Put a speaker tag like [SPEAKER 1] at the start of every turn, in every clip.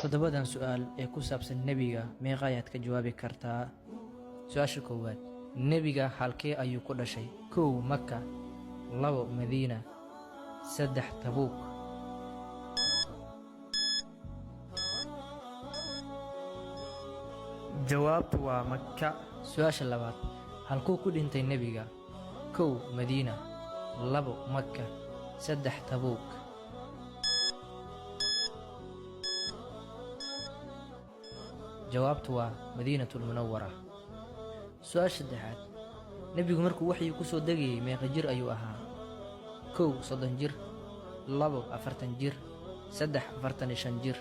[SPEAKER 1] toddobadan su'aal ee ku saabsan nebiga meeqa ayaad ka jawaabi kartaa? Su'aasha koowaad, nebiga halkee ayuu ku dhashay? 1 Maka, 2 Madiina, 3 Tabuuk.
[SPEAKER 2] jawaabtu waa Makka.
[SPEAKER 1] Su'aasha labaad, halkuu ku dhintay nebiga? 1 Madiina, 2 Maka, 3 Tabuuk. jawaabtu waa Madiinatul Munawwara. Su'aasha saddexaad, nebigu markuu waxyi ku soo degayay meeqa jir ayuu ahaa? 1 30 jir, 2 40 jir, 3 45 jir.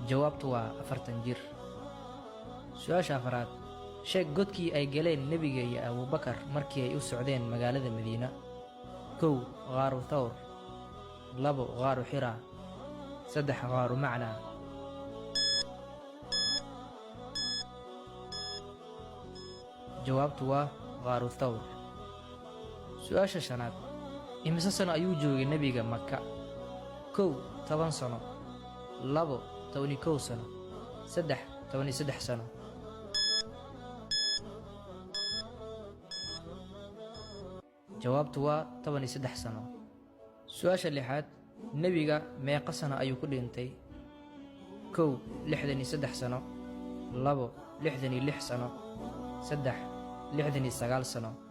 [SPEAKER 1] jawaabtu waa 40 jir. Su'aasha afraad, sheeg godkii ay galeen nebiga iyo Abuubakar markii ay u socdeen magaalada Madiina. 1 Ghaaru Thawr, 2 Ghaaru Xiraa, 3 Ghaaru Macnaa. jawaabtu waa Ghaaru Thawr. Su'aasha shanaad, imise sano ayuu joogay nebiga Maka? 1 10 sano, 2 11 sano, 3 13 sano. jawaabtu waa 13 sano. Su'aasha lixaad, nebiga meeqa sano ayuu ku dhintay? 1 63 sano, 2 66 sano, 3 69 sano.